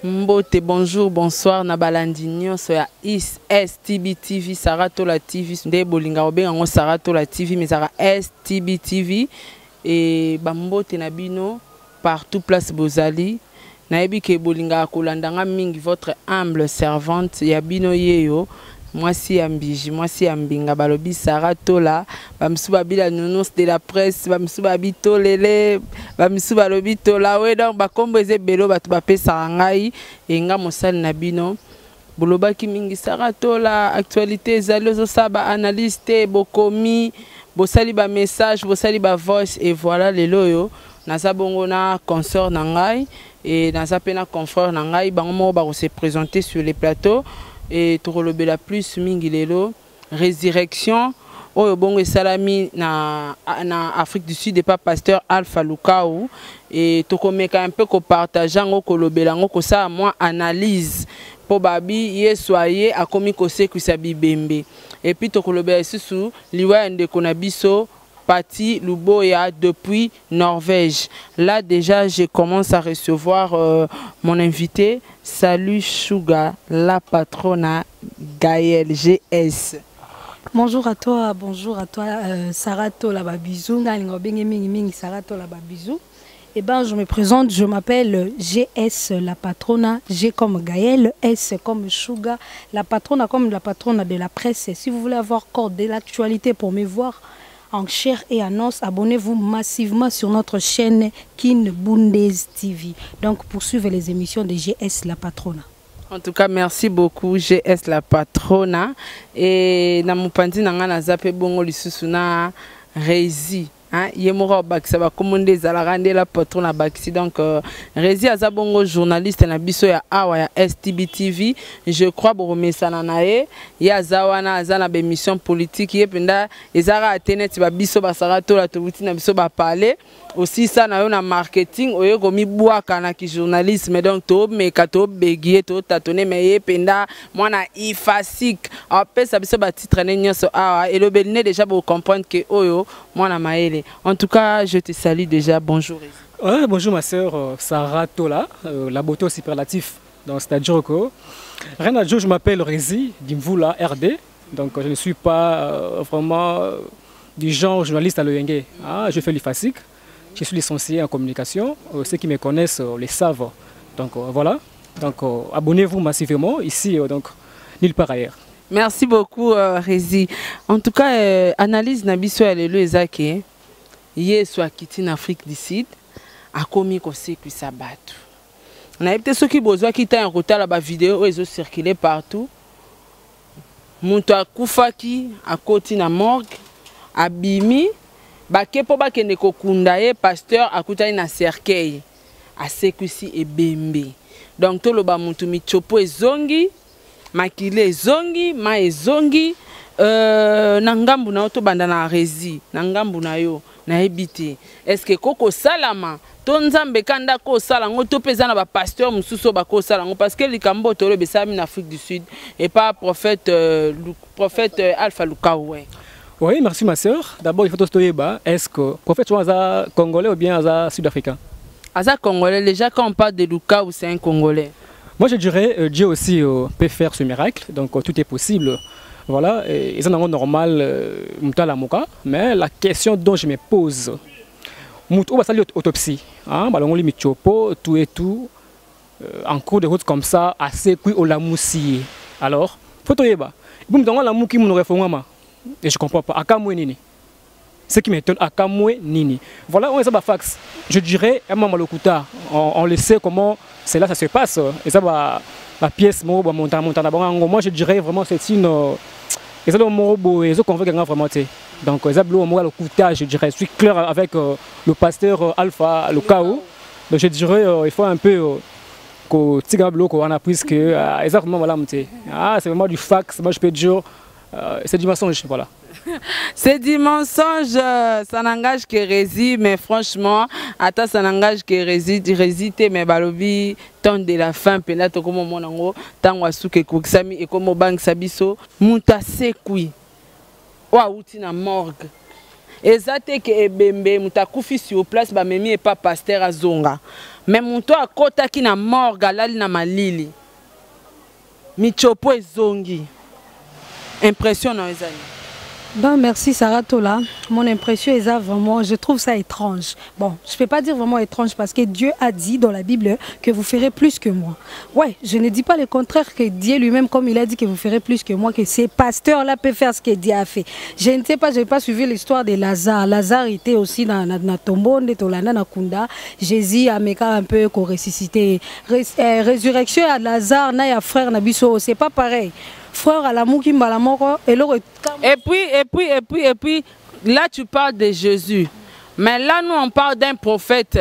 Mbote, bonjour, bonsoir, na balandinyo, so ya STB TV, Saratola TV, nde bolinga obenga ngo Saratola TV, mais sara STB TV, et bambote na bino, partout place bozali, na ebi ke bolinga akolandanga mingi, votre humble servante, ya bino yeyo, moi si ambiji, moi si ambinga, balobi Saratola, bamsou babila nounos de la presse, bamsou babito lele, bamsou balobi tola, ouais donc bakombo eze belo batu bape sarangai, et nga mosali na bino, boloba ki mingi Saratola, actualité ezali zo saba analyste, bokomi, bosali ba message, bosali ba voice, et voilà les loyo, naza bongo na consort nangai, et naza pena confrère nangai, bango mo ba se présenter sur les plateaux, et la plus mingi lelo résurrection oyo bongo esalami na Afrique du Sud et pas pasteur Alpha Lukau et tokomeka un peu ko partager ngo kolobela ngo ko sa moi analyse po babi yesoye akomi ko sekuisa bibembe et puis tokolobela susu liwa ndeko na biso Pati Luboya depuis Norvège. Là déjà je commence à recevoir mon invité. Salut Suga, la patronne Gaël GS. Bonjour à toi Saratola Babizou. Saratola Babizou. Eh ben je me présente, je m'appelle GS la patronne, G comme Gaël, S comme Suga, la patronne comme la patronne de la presse. Si vous voulez avoir encore de l'actualité pour me voir en chair et en os, abonnez-vous massivement sur notre chaîne Kin Bundes TV. Donc pour suivre les émissions de GS La Patrona. En tout cas, merci beaucoup GS La Patrona. Et na mupandi nanga na zape bongo lisusu na Rési. Yemora bakisa ba commande zalarande la patron na bakisi donc Rési azabongo journaliste na biso ya awa ya STB TV je crois boromesana nae ya zawana azana ba émission politique yependa ezara atenet ba biso ba Saratola tobuti na biso ba parler aussi ça na yo na marketing oyo komi bwaka na ki journalisme donc to meka to begier to tatone me yependa mwana ifasik apesa biso ba titre ne nyonso awa et le belne déjà pour comprendre que oyo mwana maele. En tout cas, je te salue déjà. Bonjour. Ouais, bonjour ma soeur Saratola, la beauté au superlatif. Donc c'est-à-dire que rien à dire, je m'appelle Rési Dimvula RD. Donc je ne suis pas vraiment du genre journaliste à l'ONG. Je fais l'IFASIC. Je suis licencié en communication. Ceux qui me connaissent les savent. Donc voilà. Donc abonnez-vous massivement ici, donc nulle part ailleurs. Merci beaucoup Rési. En tout cas, analyse Nabiso Alelo Ezake. Hier soit quitté en Afrique du Sud, a commis qu'on sait que ça bat. On a peut-être ceux qui besoin quitter un retard là bas vidéo ils ont circulé partout. Monta Koufaki à côté na morgue, abimi, baké po bakende ko kundaye pasteur à côté na cercueil, à sekusi et bembe. Donc tout le bas montu mi chopo ezongi, makile ezongi, ma ezongi. Nangambu na oto banda na Rési nangambu na yo na ebité est-ce que koko salama tonzambe kanda ko sala ngo to peza na ba pasteur mususu ba ko sala ngo parce que likambo to le besami en Afrique du Sud et pas prophète Alpha Lukau. Oui, merci ma sœur. D'abord il faut te dire est-ce que prophète Aza congolais ou bien Aza sud-africain? Aza congolais, déjà quand on parle de Lukau c'est un congolais. Moi je dirais Dieu aussi peut faire ce miracle, donc tout est possible. Voilà, ils ont un normal, mais la question dont je me pose, on va saluer autopsie, tout et tout, en cours de route comme ça, assez cuit au lamoussi. Alors, faut te dire, vous me donnez la mou qui me réforme, et je comprends pas. Akamwe nini. Ce qui m'étonne, Akamwe nini. Voilà, on est à fax. Je dirais, on le sait comment c'est là ça se passe. Et ça va. La pièce, moi je dirais vraiment c'est une. Donc, je dirais, je suis clair avec le pasteur Alpha Lukau. Donc, je dirais, il faut un peu que Tigablo qu'on a pris que exactement voilà, c'est vraiment du fax. Moi, je peux dire, c'est du mensonge, voilà. C'est du mensonge, ça n'engage que Rési, mais franchement, attends, ça n'engage que Rési, mais balobi, temps de la fin, peut-être comme mon ango, tant wasuke kuksami et comme bank sabiso, muta sekui, wa uti na morgue. Ezate que ebembe muta kufi sur place, ba memi et pas pasteur azonga. mais moto akotaki na morgue alali na malili michopo ezongi impression na ezali. Ben, merci Sarah Tola. Mon impression est vraiment, je trouve ça étrange. Bon, je ne peux pas dire vraiment étrange parce que Dieu a dit dans la Bible que vous ferez plus que moi. Ouais, je ne dis pas le contraire, que Dieu lui-même, comme il a dit que vous ferez plus que moi, que ces pasteurs-là peuvent faire ce que Dieu a fait. Je ne sais pas, je n'ai pas suivi l'histoire de Lazare. Lazare était aussi dans la tombeau de Tolana Nakunda. Jésus a mis un peu qu'on ressuscité. Résurrection à Lazare, na frère Nabiso, c'est pas pareil. Frère à la Moukimba la mort et puis là tu parles de Jésus, mais là nous on parle d'un prophète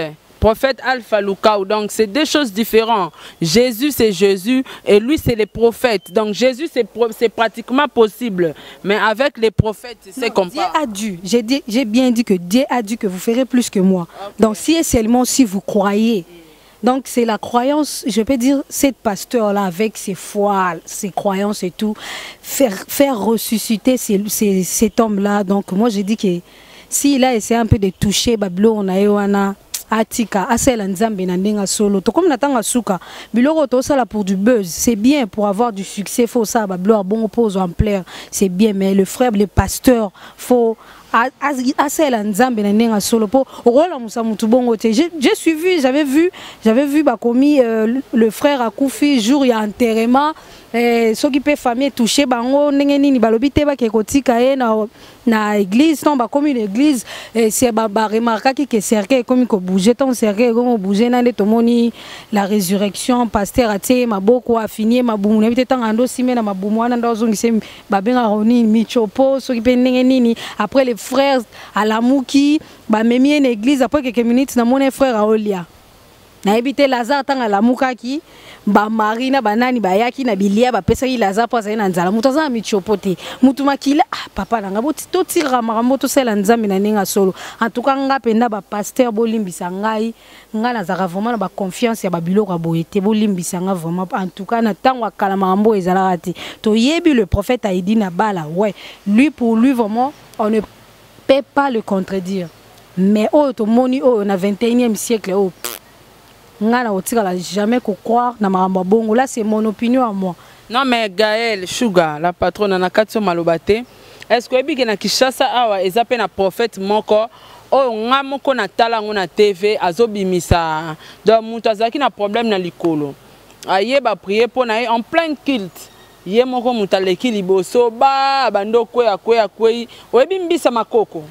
Alpha Lucao, donc c'est deux choses différentes. Jésus c'est Jésus et lui c'est les prophètes, donc Jésus c'est pratiquement possible, mais avec les prophètes c'est comme Dieu a dû, j'ai bien dit que Dieu a dit que vous ferez plus que moi, okay. Donc si et seulement si vous croyez. Donc c'est la croyance, je peux dire, cette pasteur-là avec ses foi, ses croyances et tout, faire ressusciter cet homme-là. Donc moi je dis que s'il a essayé un peu de toucher Bablo, on a eu Atika, Asel Nzambe Nandenga solo. To comme natanga suka, biloko to ça là pour du buzz, c'est bien pour avoir du succès, faut ça Bablo a bon pose en plaire, c'est bien, mais le frère, le pasteur, faut Asel Nzambe Nandenga solo pour rôle musa mutu bongo te. J'ai suivi, j'avais vu Bakomi le frère Akoufi jour il y a enterrement. Ceux qui peuvent famille toucher bango nini balobite ba kekotika na église non ba comme une église c'est ba remarquer que cercle comme ko bouger ton cercle comme bouger na to moni la résurrection pasteur atie maboko a fini mabumu na bite tangando sime na mabumu wana ndo zongise ba benga roni michopo ceux qui peuvent nini après les frères à la mouki ba memi une église après quelques minutes na mon frère à Olia na ebité Lazare tanga la mukaki ba marina banani bayaki na bilia ba pesa ki Lazare pa za na nzala mutu za michopote mutu makila papa nanga boti to tira makambo to sela nzambe na ninga solo en tout cas nga penda ba pasteur bolimbisa ngai nga na zaka vraiment na ba confiance ya ba biloko boyete bolimbisa nga vraiment en tout cas na tango akala makambo ezala rati to yebi le prophète a dit na bala ouais lui pour lui vraiment on ne peut pas le contredire mais oh to moni oh na 21e siècle oh ngana otikala jamais croire na maramba bongo là c'est mon opinion à moi. Non mais Gaël Sugar la patronne na katso malobate est-ce que ebike na Kishasa awa ezape na prophète moko o nga moko na tala ngona TV azobimisa donc mutu azaki na problème na likolo aye ba prier pour na en plein culte ye moko mutu aleki liboso ba bando kwea oyebi mbisa makoko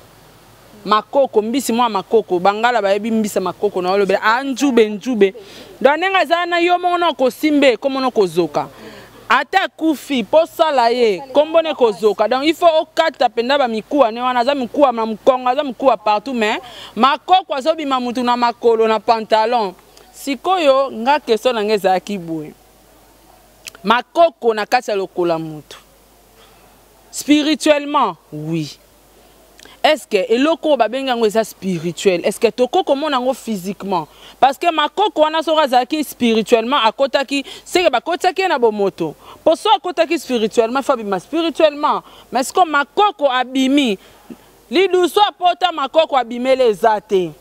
mbisi mwa makoko bangala bayebi mbisa makoko na olobe njube donc nenga zana yo mona ko simbe komono ko zoka ata kufi po sala ye kombone ko zoka donc il faut okata penda ba mikuwa ne wana za mikuwa na mkonga za mikuwa partout mais makoko azobima mutu na makolo na pantalon sikoyo nga keso na ngeza kibwe makoko na kati ya lokola mutu spirituellement oui. Est-ce que eloko babenga ngo eza spirituel? Est-ce que toko komona ngo physiquement? Parce que makoko wana sora zaki spirituellement akotaki c'est que bakotaki na bomoto. Pour ça akotaki spirituellement fa bima spirituellement. Mais est-ce que makoko abimi liduso apota makoko abimele ezate.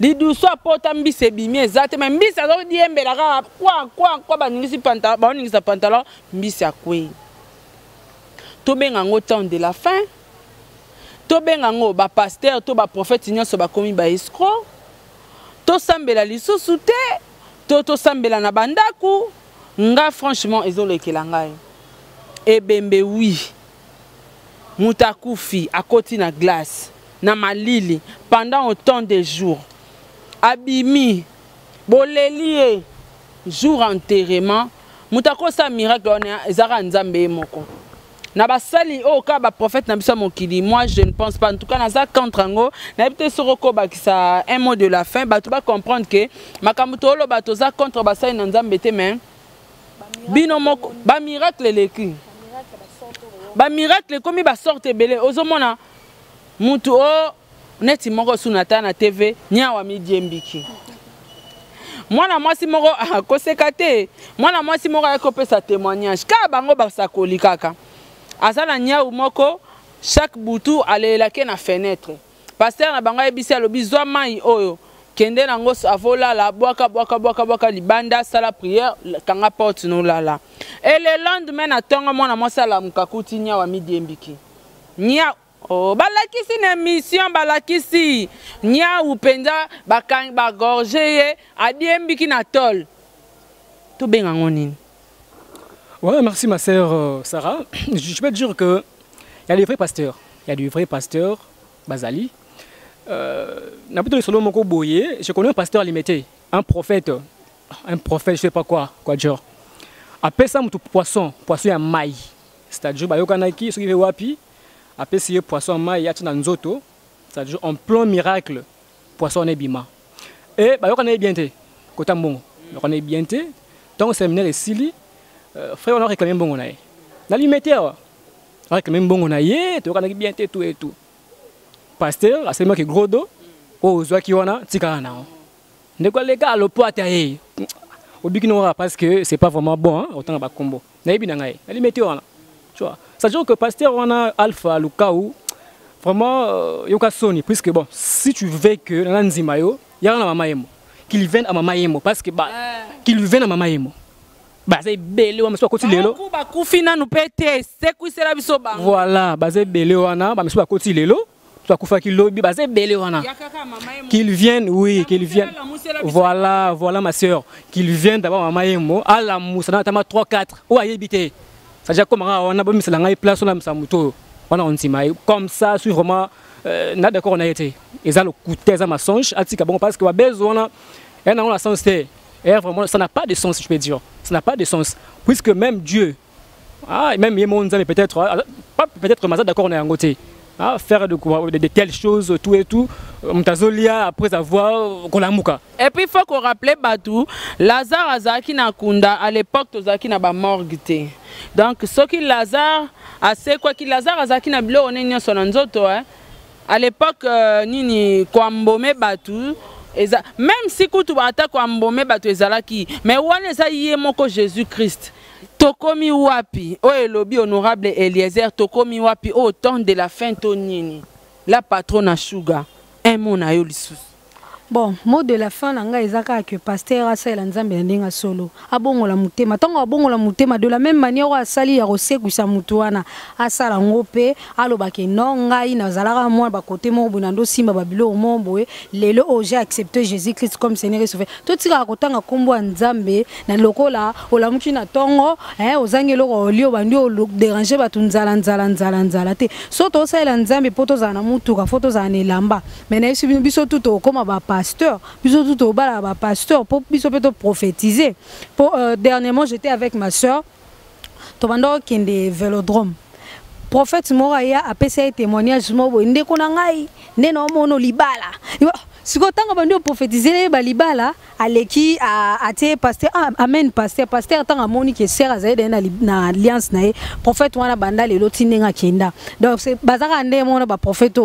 Liduso apota mbise bimi ezate mais mbise azo diembela kwa baningisi pantalon baningisa pantalon mbise akwe. To benga ngo temps de la fin. To bengango ba pasteur to ba prophète nyonso ba komi ba escroc to sambela lisusu te to sambela na bandaku nga franchement ezolekela ngai ebembe oui mutakufi akoti na glace na malili pendant autant de jours abimi bolelie jour enterrement mutakosa miracle on ezara nzambe moko. Nabasali au cas ba prophète nabisa mokili moi je ne pense pas en tout cas na za contre-ngo na peut soroko ba ça un mot de la fin ba tu vas comprendre que makambuto lo ba to za contre basali na nzambe te mais bino moko ba miracle leki ba miracle comme ba sorte belé ozomona mutu o neti moko sunata na TV nyawa midi mbiki mwana mwasi moko kosekate mwana mwasi moko akopesa témoignage ka bango ba sakoli kaka asala nyau moko chaque butu alelake na fenêtre pasteur na bango ebisi alobi zwa mai oyo kende nango avola la boaka libanda sala prière kanga porte no lala. Et le lendemain na tonga mona mosala mukakuti nya wa midi mbiki. Nya oh balakisi na mission balakisi nya upenda bakang bagorger adi mbiki na tol. Tout benga ngonini. Ouais, merci ma sœur Sarah. Je peux te dire que il y a des vrais pasteurs. Il y a des vrais pasteurs, Bazali. Je connais un pasteur limité, un prophète, je sais pas quoi genre. Après ça, poisson à maille. C'est-à-dire, il y a wapi. Après ça, poisson à maille, il y a un zoto. C'est-à-dire, en plein miracle, poisson est bima. Et il y a bien été. Côté bon, on est bien été. Dans le séminaire de Sili, frère, on a réclamé bon on a. Dans limité, on a réclamé bon on a. On a bien été tout et tout. Pasteur, c'est moi qui gros dos. Oh, soit qui on a, tika na. Ne quoi les gars, le poids taillé. Au but parce que c'est pas vraiment bon, autant à combo. Naïbi nangaï. Elle met on a. Tu vois. Ça veut dire que pasteur on a alpha, Lukaou. Vraiment, yoka soni. Puisque bon, si tu veux que l'anzimayo, y a un maman yemo. Qu'il vienne à maman yemo. Parce que bah, qu'il vienne à maman yemo. Bah c'est belé ou soit côté lelo. Voilà, bah c'est belé ou ana, bah soit côté lelo. Qu'ils viennent, oui, qu'ils viennent. Voilà, voilà ma soeur. Qu'ils viennent d'abord à Maïmo, à la mousse, on a 3-4. Où est habité? Ça veut dire comment on a mis la place, on a mis sa moto. On a un petit maï. Comme ça, sur vraiment, n'a d'accord, on a été. Et ça, le coup de tête à ma songe, parce que besoin, on a la sens. Et vraiment, ça n'a pas de sens, je peux dire. Ça n'a pas de sens. Puisque même Dieu, même Yémonza, mais peut-être, pas peut-être, mais d'accord, on est en côté. Faire de telles choses, tout et tout, après avoir Kolamuka. Et puis il faut qu'on rappelle Batou, Lazare Azaki Nakunda, à l'époque, Tozaki n'a pas morgué. Donc, ce qui Lazare, assez quoi qu'il Lazare Azaki n'a pas on son anzoto, à l'époque, Nini Kwambome Batou, même si Koutou attaque Kwambome Batou Ezalaki, mais où est-ce que Jésus-Christ? Tokomi wapi, oh elobi honorable Eliezer, tokomi wapi, oh temps de la fin tonini, la patronne à Sugar, un mot na yo lissus. Bon, mot de la fin, nanga ezaka que pasteur asala nzambe ndinga solo. Abongola mutema, tango abongola mutema de la même manière asali ya rosekuisa mutu wana asala ngope, alobake nonga ina zalaka moi ba côté mo bunando simba babilo mombo lelo o j'ai accepté Jésus-Christ comme Seigneur et Sauveur. Tout tika kotanga kombo nzambe na lokola olamuki na tongo, ozangelo ko lio bandi o déranger batu nzala te. Soto osala nzambe poto za na mutu ka foto za ne lamba. Mais na biso tout okoma ba pasteur, biso tout au bas là pasteur pour biso peut prophétiser. Dernièrement j'étais avec ma soeur, tobando kende vélodrome. Prophète Moraya a passé témoignage mo ndeko na ngai neno mono libala. Si vous avez prophétisé balibala aleki a te pasteur amen pasteur tant amoni que sert azaide na alliance na prophète wana banda le lotinenga kenda donc c'est bazaka ndé mona ba prophète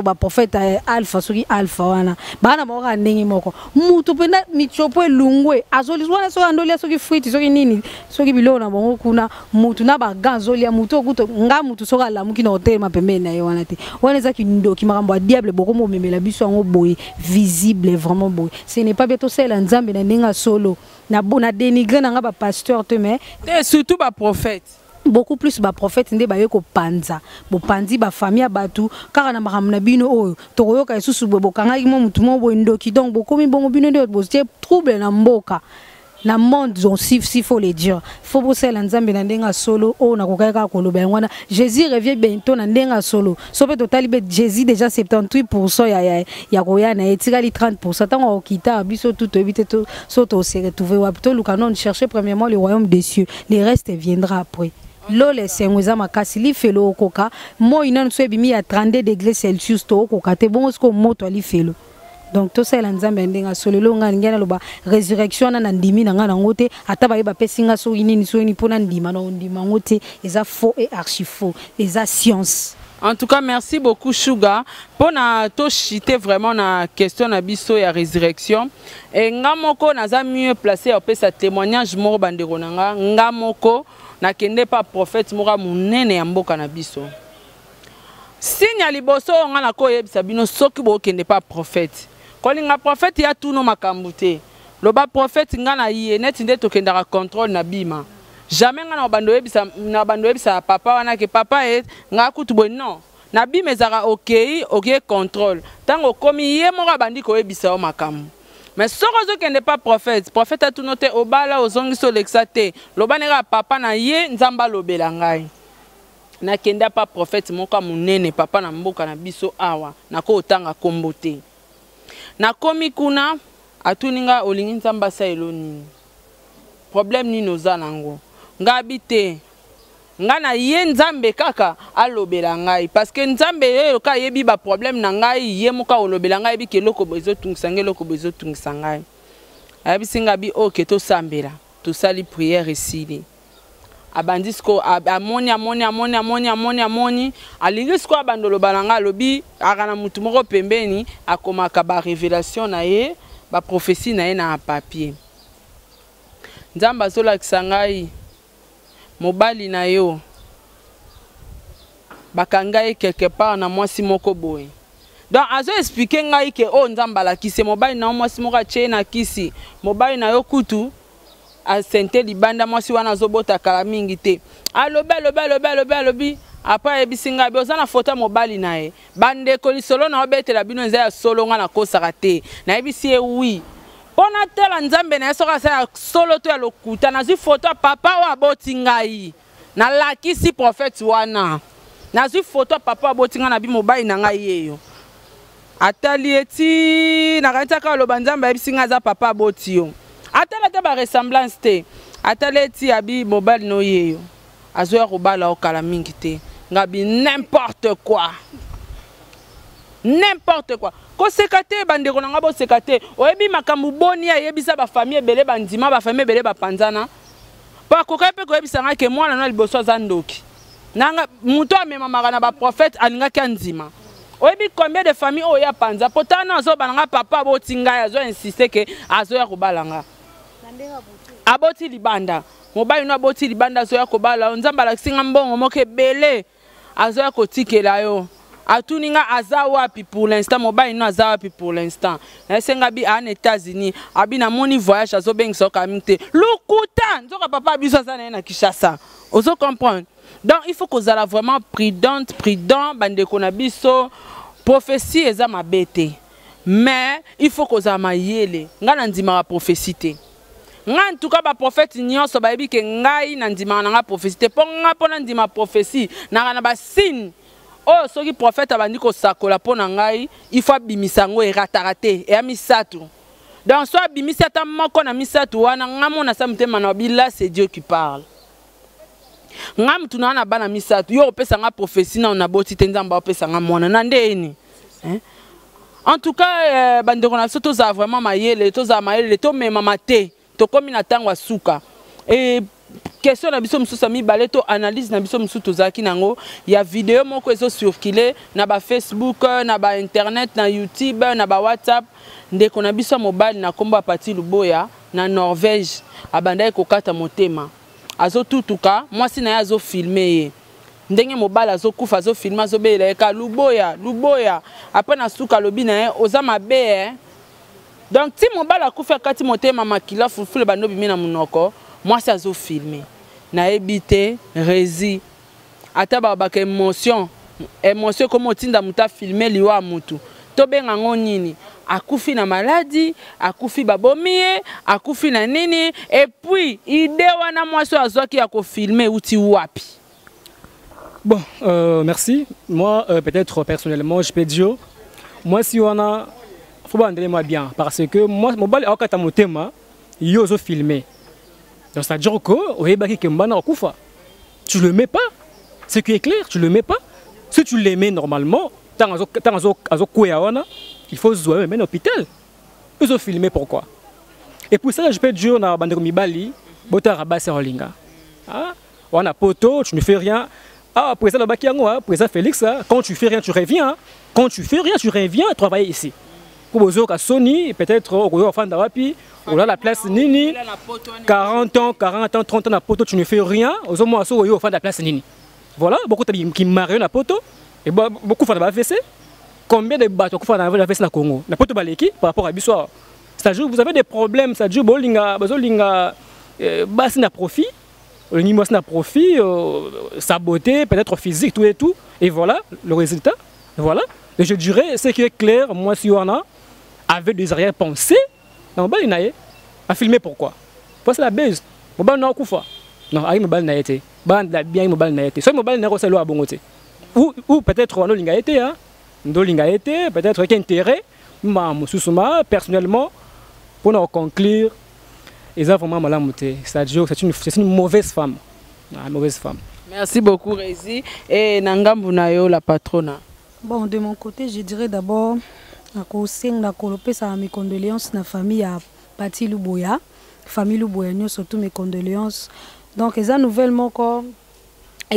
alpha soki alpha wana bana moko ndenge moko mutu pena michopo lungwe azoli wana so andolia soki fruit soki nini soki bilona bongo kuna mutu na ba ganzolia mutu okuto nga mutu soka la muki na hotel mapembe na yo wana te wana zaki ndoki makambo diable boko mo memela biso ngo boye visible vraiment beau. Ce n'est pas bientôt celle nzambe na ninga solo. Na dénigrer na ba pasteur te mais surtout ba prophète. Beaucoup plus ba prophète ndé ba yeko panza. Bo pandi ba famille batu car na makamna bino oyo. Toroyoka isusu bo kanga mo mutu mo bo ndoki donc bokomi bongo bino ndé bo trouble na mboka. Na monde si faut le dire faut bosser nzambe na ndenga solo o na kokaka koloba ngwana Jésus revient bientôt na ndenga solo so pe total be Jésus déjà 78% ya koya na etikali 30% tango okita biso tout éviter tout soto se retrouver wa plutôt lukanon chercher premièrement le royaume des cieux le reste viendra après. Lole sengweza makasi li felo okoka mo inano so ebimi ya 32 degrés Celsius to okoka te bon sko moto ali felo. Donc tout ça l'ensemble ndenga solelo nga ngena loba résurrection na ndimi na nga ngote ata ba yeba pesinga so inini so ni pona ndima na ndima ngote eza faux et archi faux eza science. En tout cas, merci beaucoup Sugar pour na to chiter vraiment na question na biso ya résurrection et ngamoko naza mieux placé à pe sa témoignage moko bandeko nanga ngamoko na kende pas prophète mora munene ya mboka na biso. Signe liboso nga na ko yebisa bino soki bo kende pas prophète. kolinga prophète ya tuno makambo te loba prophète nga na ye neti nde tokendaka contrôle na bima jamais nga na bando yebisa papa wana ke papa nga kutu boy non na bima ezaka ok contrôle tango komi ye moko bandi koyebisa o makambo mais soko ozokende pas prophète prophète atuno te obala ozongiso lekisa te loba neka papa na ye nzamba lobela ngai nakenda pas prophète moko munene papa na mboka na biso awa nako otanga kombo te nakomi kuna atuninga olingi nzamba sa eloni problème ni noza nango ngabi te nga na ye nzambe kaka alobela ngai parce que nzambe ye ka yebi ba problème na ngai ye moka olobela ngai bi ke loko bezo tungisa ngai loko bezo tungisa ngai abi singa bi ok to sambela to sali prière ici abandisko amoni alingi sko abandolo balanga lobi akana mutu moko pembeni akomaka ba révélation na ye ba prophétie na ye na papier nzamba zola kisangai mobali na yo bakangai quelque part na mwasi moko boye donc azo expliquer ngai ke o nzamba la kisi mobali na mwasi moko ache na kisi mobali na yo kutu asente libanda mwasi wana zobota kala mingi te alobi après ebisinga bi ozana photo mobali na ye bande ko lisolo na obetela bino nza ya solo nga na kosaka te na ebisi e oui pona tela nzambe na soka sa solo to ya lokuta na zi photo papa wa boti ngai na lakisi prophète wana na zi photo papa wa boti nga na bi mobali na ngai yeyo atali eti na kantaka lo banzamba ebisinga za papa boti yo atala te ba ressemblance te atali eti abi mobali no yeyo azoya kobala okala mingi te ngabi n'importe quoi ko sekate bandeko na ngabo sekate oyebi makambu boni ya yebisa ba famille ebele bandima ba famille ebele ba panzana pa ko kape ko yebisa ngake mwana na liboso za ndoki nanga muto amema magana ba prophète alinga kanzima oyebi combien de famille oya panza potana zo bananga papa botinga azo insister ke azo ya kobalanga aboti libanda mobali no aboti libanda zo ya kobala nzamba la kisinga mbongo moke bele azo ya kotikela yo atuninga aza wapi pour l'instant mobali no aza wapi pour l'instant esenga bi en États-Unis abi na moni voyage azo bengisa kamite lukuta nzoka papa biso za na Kinshasa ozo comprendre donc il faut qu'on soit vraiment prudent bande ko na biso prophétie eza mabete mais il faut qu'on soit mayele ngana ndima wa prophétie te nga en tout cas ba prophète nyonso ba yebi ke ngai na ndima na nga prophétie te po nga pona ndima prophétie na ba signe oh soki prophète abandi ko sakola pona ngai il faut bimisa ngo eratarate e amisatu donc soit bimisa ta moko na misatu wana ngamo na samtema na bila c'est Dieu qui parle ngam tuna na bana misatu yo pesa nga prophétie na na boti tenzamba pesa nga mona na ndeni en tout cas bandeko na soto za vraiment mayele to za mayele to mema mate to komi na tangwa suka et question na biso mususa mi balé to analyse na biso musu tozaki nango ya vidéo moko ezo circuler na ba Facebook na ba internet na YouTube na ba WhatsApp ndeko na biso mobile na komba pati luboya na Norvège abandai kokata motema azo tutuka mwasi na azo filmer ye ndenge mobile azo kufa azo filmer azo bela ka luboya après na suka lobi na ye oza mabe donc ti mobile akufa kati motema makila fulfule bando bimi na munoko mwasi azo filmer na ebité rési ata babaka émotion comme otinda muta filmer liwa mutu to benga ngonini akufi na maladie akufi babomie akufi na nini et puis idée wana mwasi azwaki ya ko filmer uti wapi. Bon, merci. Moi, peut-être personnellement, je peux dire, moi si on a, faut pas entendre moi bien, parce que moi, mon bal a quand mon thème, il oso filmer. Donc ça veut dire que tu le mets pas. Ce qui est clair, tu le mets pas. Si tu le mets normalement, il faut se mettre à l'hôpital. Ils ont filmé pourquoi? Et pour ça, je peux dire, on a bandé Bali, on a poteau, tu ne fais rien. Ah, président Bakiango, président Félix, quand tu fais rien, tu reviens. Quand tu fais rien, tu reviens travailler ici. Pour vous à Sony, peut-être au fan d'Arapi, ou là la place Nini, 40 ans, 30 ans à poteau, tu ne fais rien. Aux hommes au fan de la place Nini. Voilà, beaucoup qui marient la poteau, et beaucoup font de la WC. combien de bateaux qu'on fait dans la veste na Congo na poto baleki par rapport à Bissoir. C'est-à-dire vous avez des problèmes, c'est-à-dire bolinga basi na profit, le niveau na profit, sa beauté, peut-être physique, tout et tout, et voilà le résultat. Voilà. Et je dirais, ce qui est clair, moi si on a avec des arrière-pensées, dans le bal à filmer pourquoi? Parce que la baise, mon bal n'a pas non, aïe mon bal n'a été, bal bien mon bal n'a été, soit mon bal n'a pas à bongoté. Ou peut-être on a l'inga été, hein, l'inga été, peut-être qu'il y a intérêt, moi personnellement, pour nous conclure, ils ont vraiment mal à monter. C'est-à-dire que c'est une mauvaise femme, une mauvaise femme. Merci beaucoup Rézi et Nangambu Nayo la patrona. Bon, de mon côté, je dirais d'abord mes condoléances à la famille à Pati Luboya, famille Luboya, surtout mes condoléances. Donc, ils ont nouvellement encore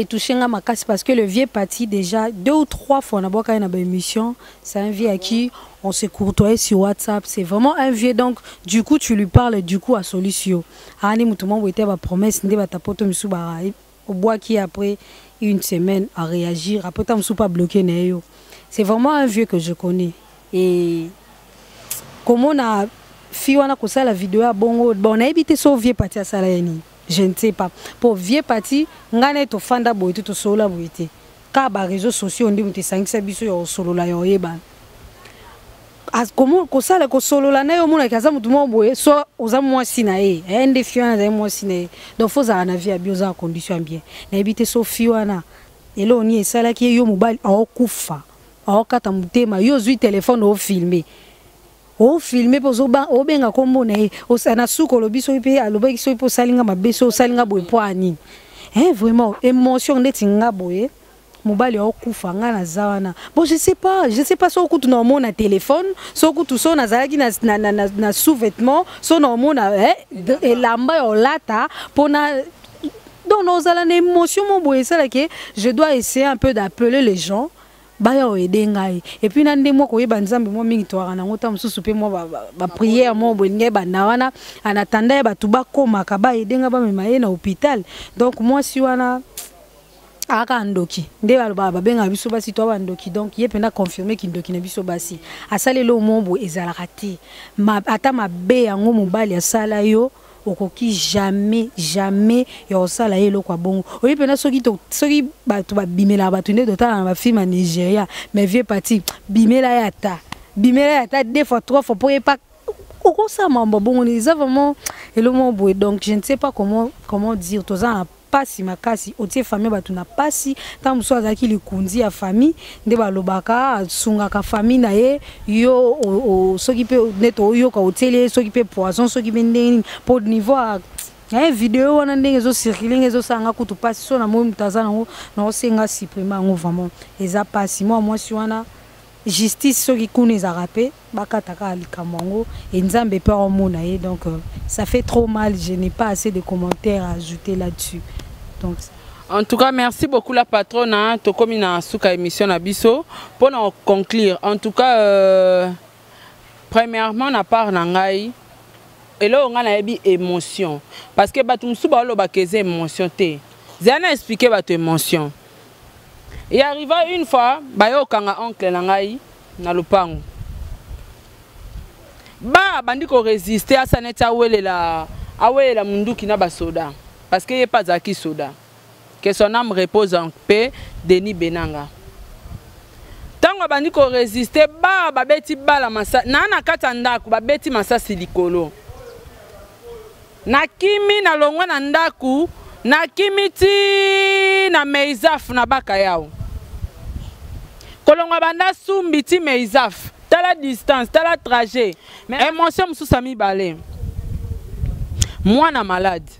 touché à ma casse parce que le vieux Pati, déjà 2 ou 3 fois, on a une émission. C'est un vieux à qui on se courtoyait sur WhatsApp. C'est vraiment un vieux, donc du coup, tu lui parles du coup à solution. Ani Moutouma, où était ma promesse, au bois qui après une semaine à réagir, après tu pas bloqué. C'est vraiment un vieux que je connais. Et comment on a fait la vidéo à Bongo, on a évité ce vieux Pati à Salayani. Je ne sais pas. Pour vieux Pati, on a été fanda boité to sola boité. Car les réseaux sociaux on dit que c'est 5 biso yo solo la yo yeba. Comment ko sala ko solo la na yo mona kaza mutu mo boye so oza mwasi na ye. Ende fiona za mwasi na ye. Donc faut za na vie a bioza condition bien. Na éviter so fiona. Elo ni esala ki yo mobile akufa. Akata mutema yo zui téléphone o filmer. O filmer pour o benga kombo na ye. O sana suko lo biso pe aloba ki so po salinga mabeso salinga boye po ani. Vraiment émotion netinga boye. Mobile okufa nga na zawana. Bon je sais pas so kutu na mona téléphone, so kutu so na zalaki na sous-vêtement, so na mona elamba yo lata pona. Donc nous avons une émotion mon boye ça là que je dois essayer un peu d'appeler les gens. Baya aider ngai et puis nande moi ko yeba nzambe moi mingi to ana ngota mususu pe moi ba prière moi bonge ba na wana en attendant ba tuba koma ka ba aider nga ba memaye na hôpital. Donc moi si wana aka ndoki nde ba benga biso basi to ba ndoki donc ye pena confirmer ki ndoki na biso basi asale lo mombo ezala raté ma ata mabe yango mobali asala yo okoki jamais yo sala yelo kwa bongo oyi pena soki bato ba bimela bato nde dotala na ba film à Nigeria mais vieux Pati bimela yata 2 fois 3 fois pour pas oko sa mambo bongo ni ça vraiment elo mombo. Donc je ne sais pas comment dire toza pasi makasi otie famille batu na pasi tant muso azaki likundi ya famille nde balobaka sunga ka famille na ye yo soki pe neto yo ka hoteli soki pe poison soki pe ndeni pour niveau a vidéo wana ndenge zo circuler ngezo sanga kutu pasi so na mo mutazana ngo na osenga supprimer ngo vraiment eza pasi moi si wana justice soki kuni za rapé bakataka alikamongo et nzambe pe omona ye. Donc ça fait trop mal, je n'ai pas assez de commentaires à ajouter là-dessus. Donc en tout cas merci beaucoup la patronne to komi na suka émission na biso pour nous conclure. En tout cas premièrement na part na ngai et là on a eu émotion parce que batu musu ba lo ba keze émotion te zana expliquer batu émotion. Et arriva une fois bayo kanga oncle na ngai na lupango ba bandi ko résister à saneta awelela munduki na basoda parce que yé pas zaki soda que son âme repose en paix. Denis Benanga tango bandi ko résister ba babeti bala masa na kata ndaku babeti masasi likolo na kimi na longwa na ndaku na kimiti na meizaf na baka yao kolongwa banda sumbiti meizaf tala distance tala trajet mais émotion mususami balé moi na malade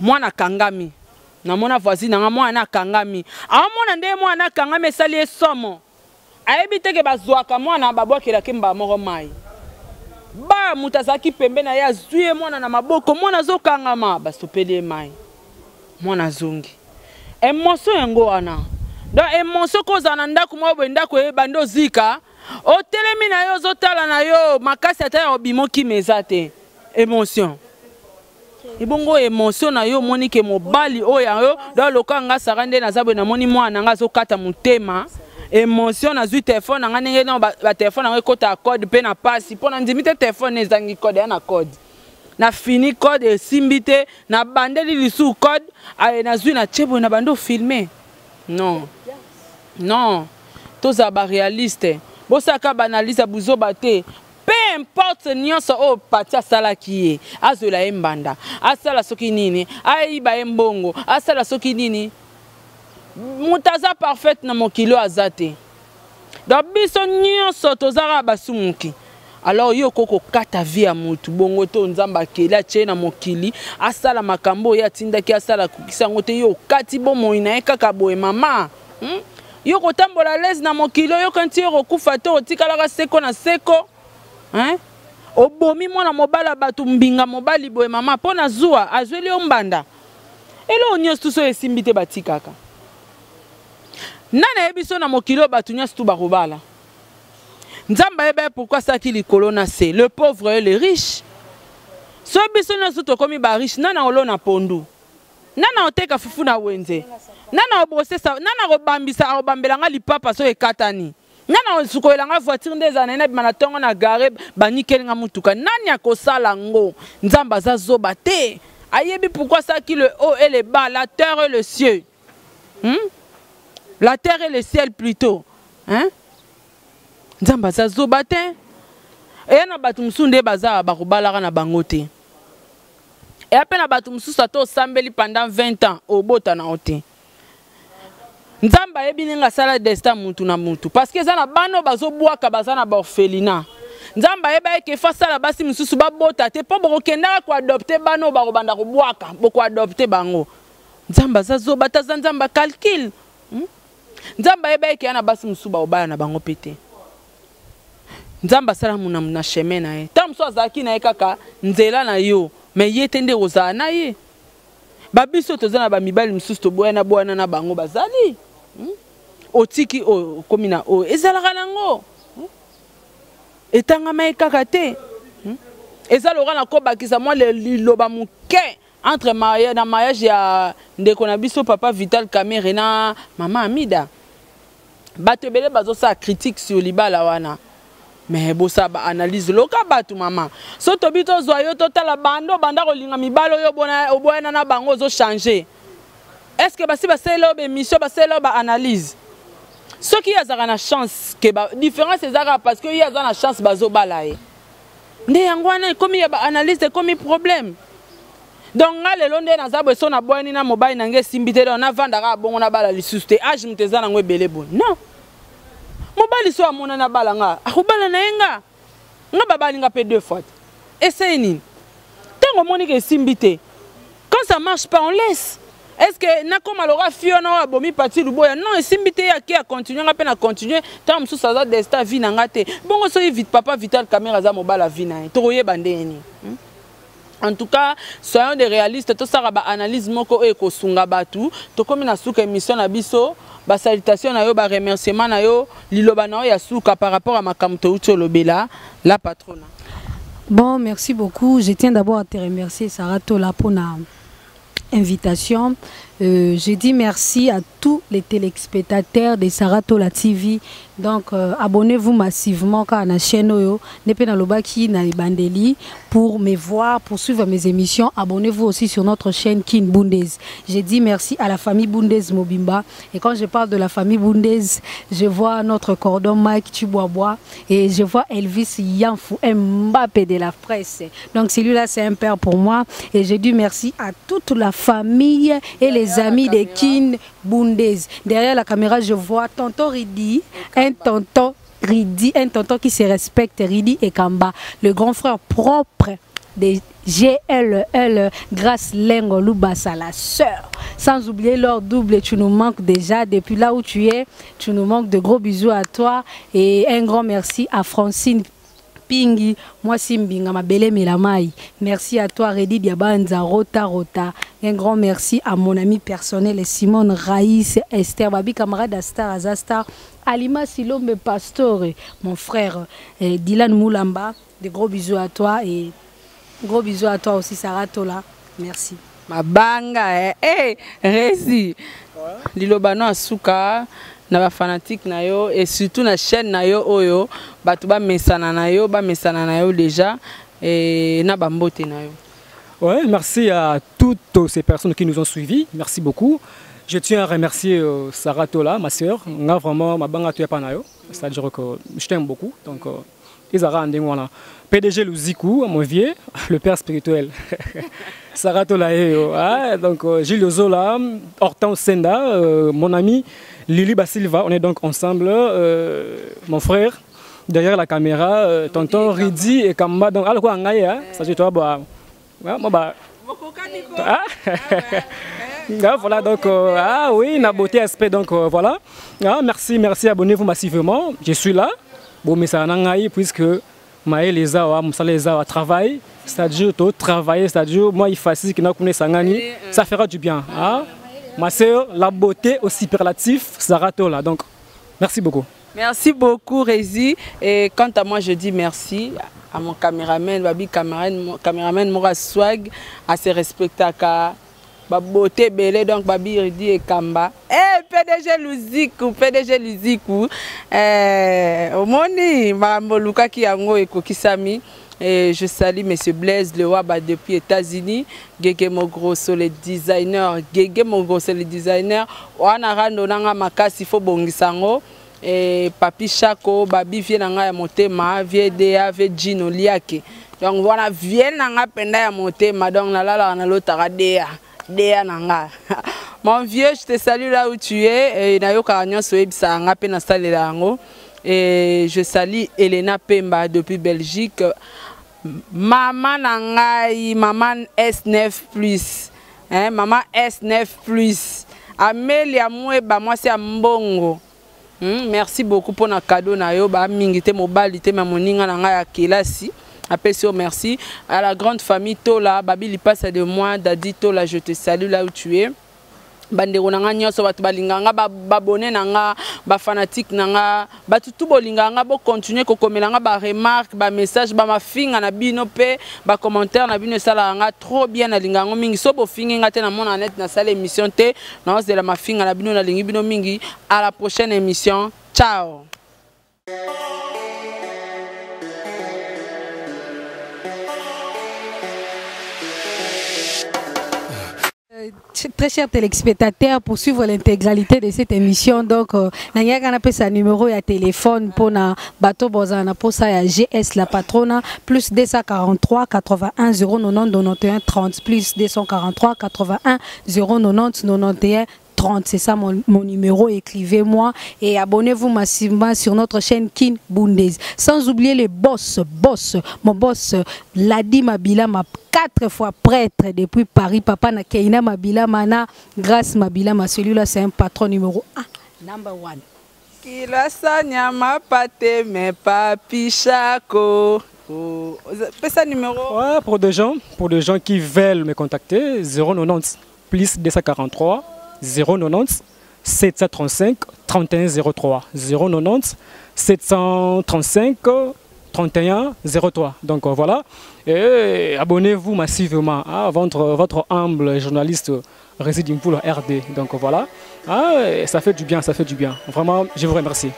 moi na kangami na mona voisine nga moi na kangami amona nde moi na kangami sali esomo ayebite ke bazwaka moi na babwakela kemba moko mai ba mutazaki pembe na ya zuye mwana na maboko mwana zokangama basopeli mai mwana zongi émotion yango wana donc émotion kozana ndako mo bendako e bando zika o telemi na yo zotala na yo makasi ata ya obimoki mezate émotion ibongo émotion na yo monike mobali oya yo dans lokanga sarande na zabwe na moni mwana nga zokata mutema émotion nazwi téléphone nanga ndenge na ba téléphone nanga ekota code pe na passe pona ndimi te téléphone ezangi code ya na code na fini code esimbi te na bandeli lisu code nazwi na chebo na bando filmer non non toza ba réaliste bosaka banalise buzoba te peu importe nyonso o pati asalaki ye azola ye mbanda asala soki nini ayiba ye mbongo asala soki nini moto aza parfaite na mokili aza te donc biso nyonso tozaka basumuki alors yo koko kata vie ya mutu bongo to nzamba akeli atie na mokili asala makambo oyo atindaki asala kokisa yango te yo kati bomoi na ye kaka boye mama yo kotambola lese na mokili oyo kanti yo kokufa te otikalaka seko na seko obomi mwana mobali bato mbinga mobali boye mama mpo na zuwa azweli yo mbanda elo nyonso tuso esimbi te batikaka nana yebi so na mokili oyo bato nyonso tu bakobala nzambe ayeba pourquoi saki likolo na se le pauvre et le riche so biso nyonso tokomi bariche nana olo na pondu nana oteka fufu na wenze nana obosesa nana kobambisa obambelanga lipapa so ekatani nana sukoyelanga voiture nde ezana na bimana ntongo na gare banikelinga mutuka nani akosala ngo nzambe aza zoba te ayebi pourquoi saki le haut et le bas la terre et le ciel la terre et le ciel plutôt nzambe aza zoba te eya na bato mosusu nde baza bakobalaka na bango te eya mpe na bato mosusu ata osambeli pendant 20 ans obota na yo te nzambe ayebi ndenge asala destin mutu na mutu parce que eza na bana bazobwaka baza na baorphelina nzambe ayeba eke fa sala basi mosusu babota te mpo bokokendaka koadopte bana oyo bakobanda kobwaka bokoadopte bango nzambe aza zoba te aza nzambe acalcule nzambe ayeba eke ya na basi mosusu baobala na bango mpe te nzambe asala munamu na chemin na ye ntango mosusu azalaki na ye kaka nzela na yo me ye te nde kozala na ye babiso toza na bamibali mosusu toboyana na bango bazali otiki okomi na oyo ezalaka nango etangama ye kaka te eza loka na kobakisa mwa liloba moke entre na mariage ya ndeko na biso papa Vital Kamerhe na mama Amida bato ebele bazosala critique sur libala wana mais bosa ba analyse loka bato mama so tobi tozwa yo totala bando banda kolinga mibalo yo oboyana na bango ozo changer est-ce que basi basela obe mission basela ba analyse soki yazaka na chance ke ba différence ezaka parce que yaza na chance bazobala ye nde yango wana komi ya ba analyse komi problème donc nga lelo nde naza boso na boyani na mobile nange simbite do na vandaka bongo na bala lisusu te age muteza nango ebele bon non mobali so amona na bala nga akobala na yenga nga babali nga pe 2 fois essaye nini tango moni ke simbite quand ça marche pas on laisse est-ce que na comme alora fiona wa bomi parti luboya non simbite ya ki a continuer nga pe na continuer tant musu ça destin vie na nga te bongo so vite papa Vital Kamerhe za mobala vie na to koyeba ndeni. En tout cas, soyons des réalistes. Tout ça, ba analyse moko e ko sunga batu. To komi na suka émission na biso, ba salutation na yo, ba remerciement na yo, liloba na yo ya suka par rapport à makamto ucho lobela, la patrona. Bon, merci beaucoup. Je tiens d'abord à te remercier, Sarah Tola, pour la invitation. Je dis merci à tous les téléspectateurs de Sarah Tola TV. Donc, abonnez-vous massivement à la chaîne Oyo, Nepena Lobaki na Bandeli, pour me voir, pour suivre mes émissions. Abonnez-vous aussi sur notre chaîne Kin Bundes. Je dis merci à la famille Bundes Mobimba. Et quand je parle de la famille Bundes, je vois notre cordon Mike Tubois et je vois Elvis Yanfou, Mbappé de la presse. Donc, celui-là, c'est un père pour moi. Et je dis merci à toute la famille et les amis de Kin Bundes. Derrière la caméra, je vois tonton Ridi, un tonton Ridi, un tonton qui se respecte, Ridi et Kamba, le grand frère propre de GLL, Grâce Lengo Lubasa, la sœur. Sans oublier leur double, tu nous manques déjà. Depuis là où tu es, tu nous manques. De gros bisous à toi et un grand merci à Francine Pingi, moi Simbinga, ma belle Melamai. Merci à toi, Redi Diabanza, Rota. Un grand merci à mon ami personnel, Simone Raïs, Esther Babi, camarade Astar, Azastar, Alima Silombe Pastore, mon frère Dylan Moulamba. De gros bisous à toi et gros bisous à toi aussi, Sarah Tola. Merci. Ma banga, Rési. Lilobano Asuka. na ba fanatique na yo et surtout na chaîne na yo oyo bato ba mesana na yo déjà et na ba mbote na yo. Ouais, merci à toutes ces personnes qui nous ont suivis. Merci beaucoup. Je tiens à remercier Sarah Tola, ma sœur. Nga vraiment ma banga tu pas na yo. C'est-à-dire que je t'aime beaucoup. Donc Isara Andengwana. PDG Luziku, mon vieux, le père spirituel. Sarah Tola donc Gilles Ozola, Hortense Senda, mon ami Lili Basilva, on est donc ensemble, mon frère, derrière la caméra, tonton Ridi et Kamba. Donc, alors quoi, ça c'est toi, bah, voilà, donc, ah oui, na beauté aspect, donc voilà. Merci, abonnez-vous massivement, je suis là. Bon, mais ça n'a puisque Maë les a, travail, c'est-à-dire travailler, c'est-à-dire moi il facile que nous connaissons ça fera du bien. Hein? Ma soeur, la beauté au superlatif, Sarah Tola. Donc, merci beaucoup. Merci beaucoup, Rézi. Et quant à moi, je dis merci à mon caméraman, Babi caméraman Mora Swag, à ses respectacles. Ba beauté belé donc Babi Ridi et Kamba. PDG Luziku. Omoni Luka ki yango e kokisami. Et je salue M. Blaise Lewaba depuis les États-Unis. Gege Mogroso le designer. Wana rando nanga makasi fo bongisango. Et Papi Chako, Babi vient nanga ya motema, vient Dea, vient Gino Liake. Donc voilà, vient nanga penda ya motema. Donc nalala na lotara Dea. Dea nanga. Mon vieux, je te salue là où tu es. Et nayoka nyonso ebisa nga pe na salle lango. Et je salue Elena Pemba depuis Belgique. Maman nangai, maman S9+. Hein, maman S9+. Amélia Moueba, moi c'est Mbongo. Merci beaucoup pour notre cadeau na yo ba mingité mobilité ma moninga nanga ya kelasi. Appelle merci à la grande famille Tola, Babi li passe de moi, Dadi Tola, je te salue là où tu es. Bandero nanga nyonso batu balinganga babone nanga ba fanatique nanga batutu bolinganga bo continuer ko komelanga ba remarque ba message ba mafinga na bino pe ba commentaire na bino sala nga trop bien na lingango mingi so bo finga te na mona net na sala émission te na de la mafinga na bino na lingi bino mingi. À la prochaine émission, ciao. Très chers téléspectateurs, pour suivre l'intégralité de cette émission, donc, Nanya Kanapé sa numéro de téléphone pour na bateau bozana pour ça ya GS la patrona plus 243 81 090 91 30 plus 243 81 090 91 30, c'est ça mon numéro, écrivez-moi et abonnez-vous massivement sur notre chaîne Kin Bundes. Sans oublier les boss, mon boss Ladi Mabila, ma 4 fois prêtre depuis Paris, papa na Keina Mabila, mana grâce Mabila, ma celui-là c'est un patron numéro 1, number 1. Kila sanyama pate me papi Chako. Ça numéro. Ouais, pour des gens qui veulent me contacter, 090 plus 243 090 735 31 03 090 735 31 03. Donc voilà, et abonnez-vous massivement à votre humble journaliste Résidimpoul RD. Donc voilà, ça fait du bien, Vraiment, je vous remercie.